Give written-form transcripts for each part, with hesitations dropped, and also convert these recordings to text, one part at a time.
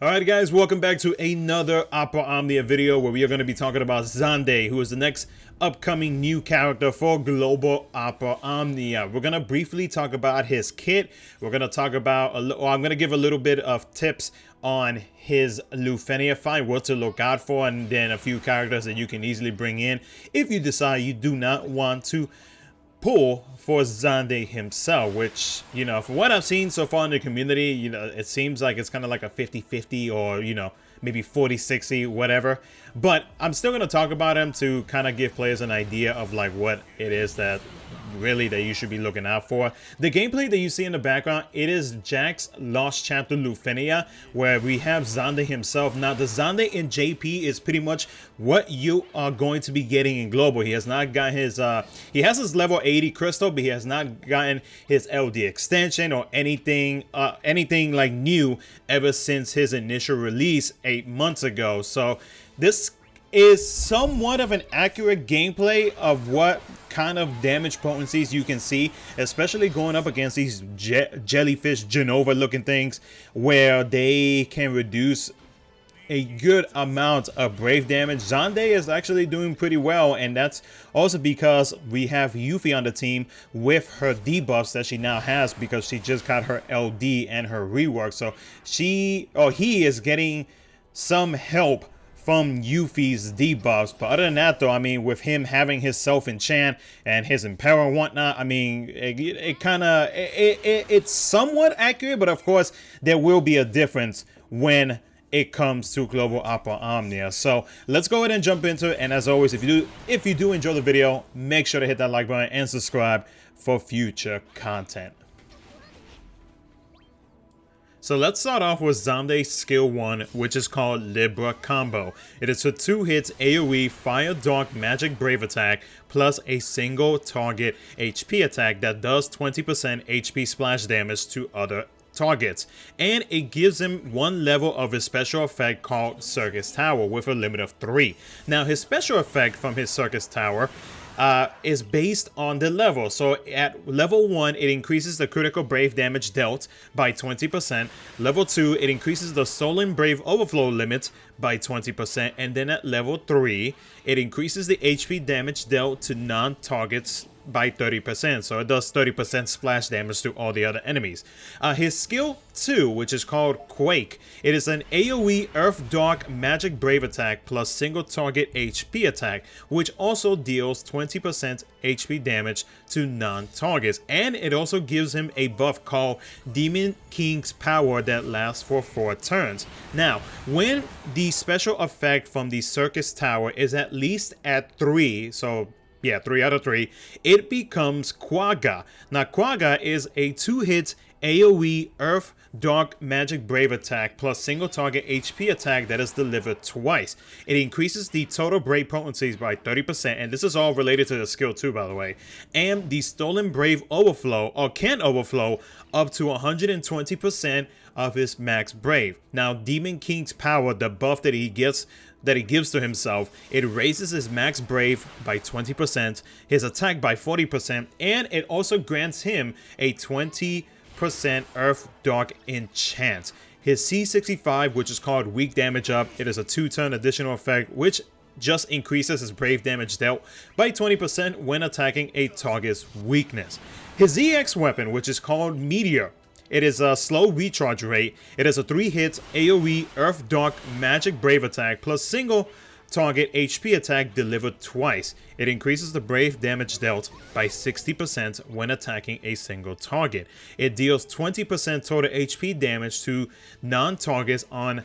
Alright guys, welcome back to another Opera Omnia video where we are going to be talking about Xande, who is the next upcoming new character for Global Opera Omnia. We're going to briefly talk about his kit. We're going to talk about, I'm going to give a little bit of tips on his Lufenia fight, what to look out for, and then a few characters that you can easily bring in if you decide you do not want to pull for Xande himself, which, you know, from what I've seen so far in the community, you know, it seems like it's kind of like a 50-50 or, you know, maybe 40-60, whatever. But I'm still going to talk about him to kind of give players an idea of like what it is that really that you should be looking out for. The gameplay that you see in the background, it is Jack's Lost Chapter Lufenia, where we have Xande himself. Now the Xande in JP is pretty much what you are going to be getting in Global. He has not got his he has his level 80 crystal, but he has not gotten his LD extension or anything like new ever since his initial release 8 months ago. So this is somewhat of an accurate gameplay of what kind of damage potencies you can see, especially going up against these jellyfish Genova looking things, where they can reduce a good amount of brave damage. Xande is actually doing pretty well, and that's also because we have Yuffie on the team with her debuffs that she now has because she just got her LD and her rework. So he is getting some help from Yuffie's debuffs. But other than that, though, I mean, with him having his self-enchant and his imperil and whatnot, I mean, it's somewhat accurate, but of course there will be a difference when it comes to Global Opera Omnia. So let's go ahead and jump into it. And as always, if you do enjoy the video, make sure to hit that like button and subscribe for future content. So let's start off with Xande's skill 1, which is called Libra Combo. It is a 2-hit AoE Fire Dark Magic Brave attack plus a single target HP attack that does 20% HP splash damage to other targets, and it gives him one level of his special effect called Circus Tower with a limit of 3. Now his special effect from his Circus Tower is based on the level. So at level 1, it increases the critical brave damage dealt by 20%. Level 2, it increases the stolen brave overflow limit by 20%. And then at level 3, it increases the HP damage dealt to non-targets by 30%, so it does 30% splash damage to all the other enemies. His skill 2, which is called Quake, it is an AoE Earth Dark Magic Brave attack plus single target HP attack, which also deals 20% HP damage to non-targets, and it also gives him a buff called Demon King's Power that lasts for 4 turns. Now, when the special effect from the Circus Tower is at least at 3, so yeah, 3 out of 3, it becomes Quagga. Now, Quagga is a 2-hit AoE Earth Dark Magic Brave attack plus single target HP attack that is delivered twice. It increases the total brave potencies by 30%, and this is all related to the skill 2, by the way. And the stolen brave overflow, or can overflow, up to 120% of his max brave. Now, Demon King's Power, the buff that he gives to himself, it raises his max brave by 20%, his attack by 40%, and it also grants him a 20% Earth Dark enchant. His C65, which is called Weak Damage Up, it is a 2-turn additional effect which just increases his brave damage dealt by 20% when attacking a target's weakness. His EX weapon, which is called Meteor, it is a slow recharge rate. It is a 3-hit AoE Earth Dark Magic Brave attack plus single target HP attack delivered twice. It increases the brave damage dealt by 60% when attacking a single target. It deals 20% total HP damage to non-targets on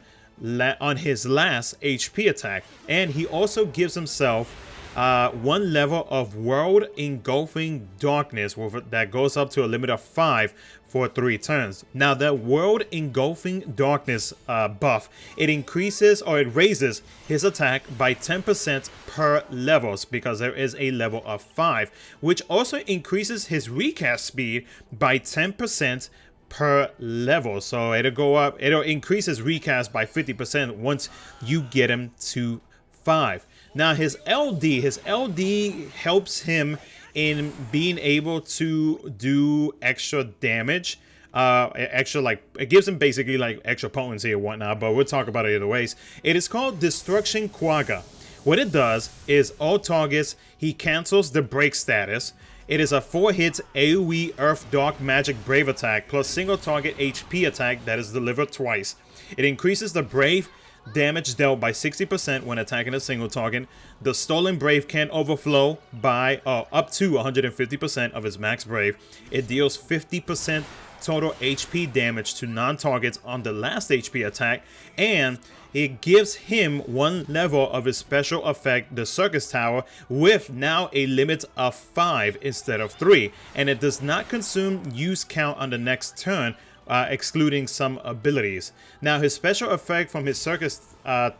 his last HP attack, and he also gives himself 1 level of World Engulfing Darkness that goes up to a limit of 5 for 3 turns. Now that World Engulfing Darkness buff, it increases, or it raises his attack by 10% per levels because there is a level of 5, which also increases his recast speed by 10% per level. So it'll increase his recast by 50% once you get him to 5. Now his LD helps him in being able to do extra damage extra, like, it gives him basically like extra potency or whatnot, but we'll talk about it either ways. It is called Destruction Quagga. What it does is all targets, he cancels the break status. It is a 4-hit AoE Earth Dark Magic Brave attack plus single target HP attack that is delivered twice. It increases the Brave damage dealt by 60% when attacking a single target. The stolen Brave can overflow by up to 150% of his max Brave. It deals 50% total HP damage to non-targets on the last HP attack, and it gives him 1 level of his special effect, the Circus Tower, with now a limit of 5 instead of 3, and it does not consume use count on the next turn, excluding some abilities. Now, his special effect from his Circus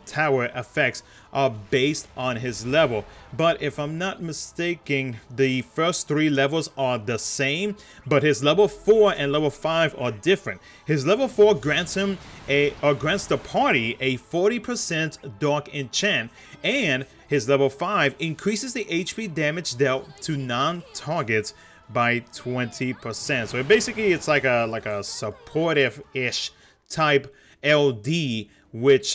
Tower effects are based on his level, but if I'm not mistaken, the first 3 levels are the same, but his level 4 and level 5 are different. His level 4 grants him grants the party a 40% dark enchant, and his level 5 increases the HP damage dealt to non-targets by 20%. So basically it's like a supportive-ish type LD, which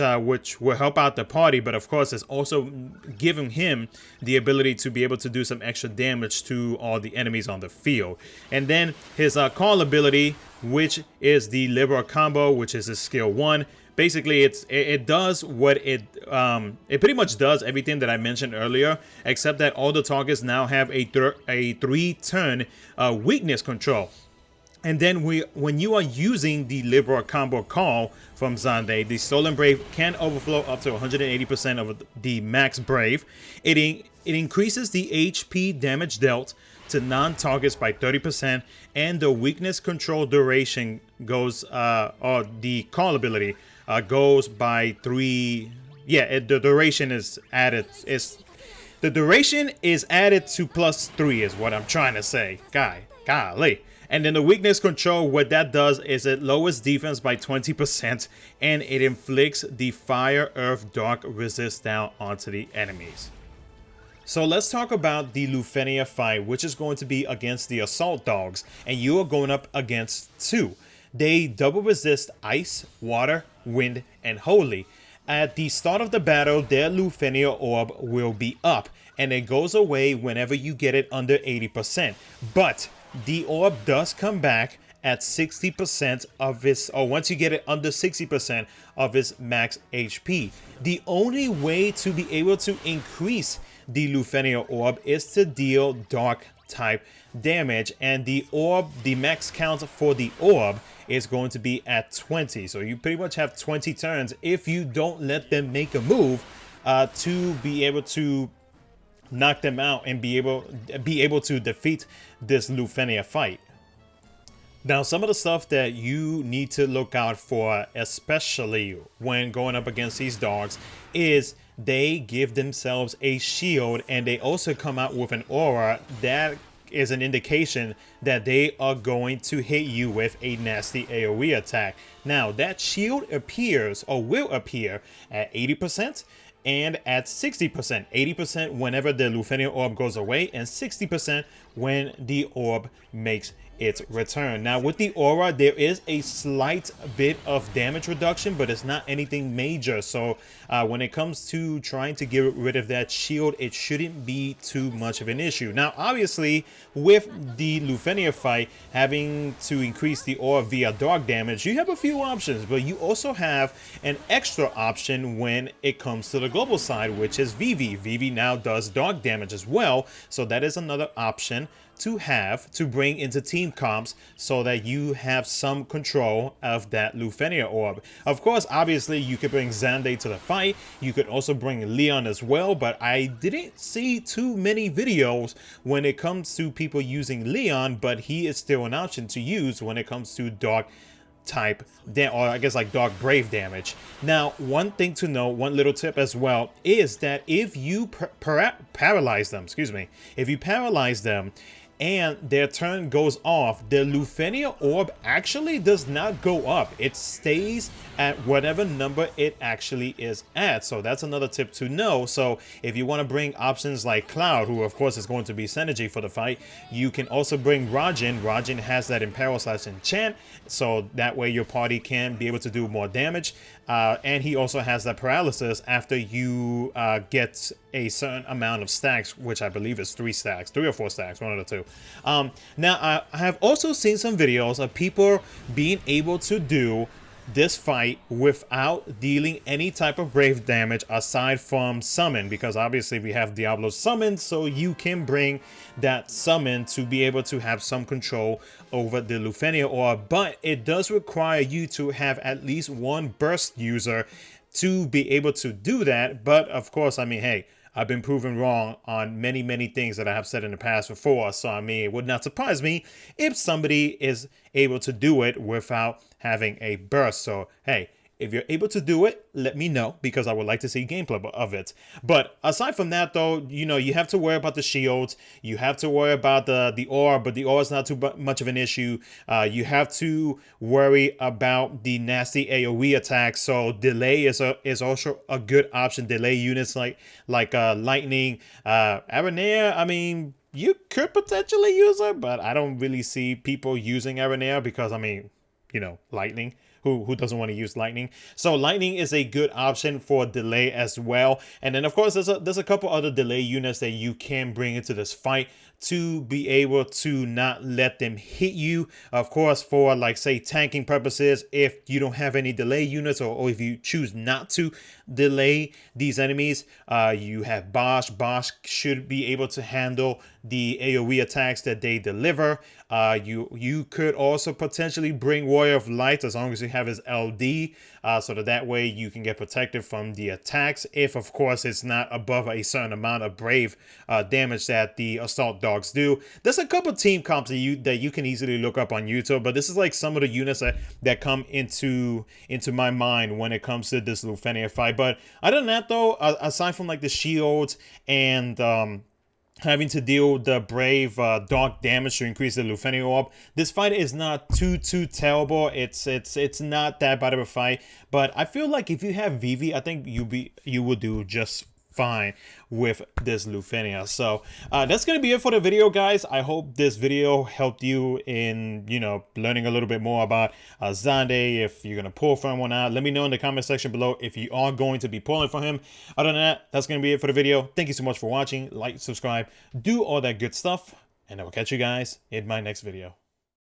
will help out the party, but of course it's also giving him the ability to be able to do some extra damage to all the enemies on the field. And then his call ability, which is the Libra combo, which is his skill 1. Basically, it does what it pretty much does everything that I mentioned earlier, except that all the targets now have a 3-turn weakness control. And then when you are using the Libra combo call from Xande, the Stolen Brave can overflow up to 180% of the max Brave. It increases the HP damage dealt to non-targets by 30%, and the weakness control duration goes, or the call ability goes by 3. Yeah, the duration is added. The duration is added to +3 is what I'm trying to say. Golly. And then the weakness control, what that does is it lowers defense by 20%, and it inflicts the Fire, Earth, Dark resist down onto the enemies. So let's talk about the Lufenia fight, which is going to be against the Assault Dogs, and you are going up against 2. They double resist Ice, Water, Wind, and Holy. At the start of the battle, their Lufenia orb will be up, and it goes away whenever you get it under 80%. But the orb does come back at 60% of its, or once you get it under 60% of its max HP. The only way to be able to increase the Lufenia orb is to deal dark type damage, and the orb, the max count for the orb is going to be at 20. So you pretty much have 20 turns if you don't let them make a move to be able to knock them out and be able to defeat this Lufenia fight. Now, some of the stuff that you need to look out for, especially when going up against these dogs, is they give themselves a shield, and they also come out with an aura that is an indication that they are going to hit you with a nasty AoE attack. Now, that shield appears, or will appear, at 80% and at 60%. 80% whenever the Lufenia orb goes away, and 60% when the orb makes its return. Now, with the aura, there is a slight bit of damage reduction, but it's not anything major. So when it comes to trying to get rid of that shield, it shouldn't be too much of an issue. Now, obviously, with the Lufenia fight having to increase the aura via dark damage, you have a few options, but you also have an extra option when it comes to the global side, which is Vivi. Vivi now does dark damage as well, so that is another option to have to bring into team comps so that you have some control of that Lufenia orb. Of course, obviously, you could bring Xande to the fight. You could also bring Leon as well, but I didn't see too many videos when it comes to people using Leon, but he is still an option to use when it comes to dark type, or I guess like dark brave damage. Now, one thing to know, one little tip as well, is that if you paralyze them, if you paralyze them and their turn goes off, the Lufenia orb actually does not go up. It stays at whatever number it actually is at. So that's another tip to know. So if you want to bring options like Cloud, who of course is going to be synergy for the fight, you can also bring Rajin. Rajin has that Imperil/enchant, so that way your party can be able to do more damage. And he also has that paralysis after you get a certain amount of stacks, which I believe is 3 stacks, 3 or 4 stacks, one of the two. Now, I have also seen some videos of people being able to do this fight without dealing any type of brave damage aside from summon, because obviously we have Diablo's summon, so you can bring that summon to be able to have some control over the Lufenia orb, but it does require you to have at least one burst user to be able to do that. But of course, I mean, hey, I've been proven wrong on many things that I have said in the past before. So, I mean, it would not surprise me if somebody is able to do it without having a burst. So, hey, if you're able to do it, let me know, because I would like to see gameplay of it. But aside from that, though, you know, you have to worry about the shields. You have to worry about the orb, but the orb is not too much of an issue. You have to worry about the nasty AoE attacks. So delay is also a good option. Delay units like lightning, Aranea. I mean, you could potentially use it, but I don't really see people using Aranea because, I mean, you know, lightning. Who doesn't want to use lightning? So lightning is a good option for delay as well. And then of course there's a couple other delay units that you can bring into this fight to be able to not let them hit you. Of course, for like say tanking purposes, if you don't have any delay units, or if you choose not to delay these enemies, you have Bosch. Bosch should be able to handle the AoE attacks that they deliver. You could also potentially bring Warrior of Light as long as you have his LD, so that way you can get protected from the attacks, if of course it's not above a certain amount of brave damage that the assault dogs do. There's a couple team comps that you can easily look up on YouTube, but this is like some of the units that come into my mind when it comes to this Lufenia fight. But other than that, though, aside from like the shields and having to deal with the brave dark damage to increase the Lufenia orb, this fight is not too terrible. It's not that bad of a fight, but I feel like if you have Vivi, I think you will do just fine with this Lufenia. So that's gonna be it for the video, guys. I hope this video helped you in, you know, learning a little bit more about Xande. If you're gonna pull from one out, let me know in the comment section below if you are going to be pulling for him. Other than that, that's gonna be it for the video. Thank you so much for watching. Like, subscribe, do all that good stuff, and I will catch you guys in my next video.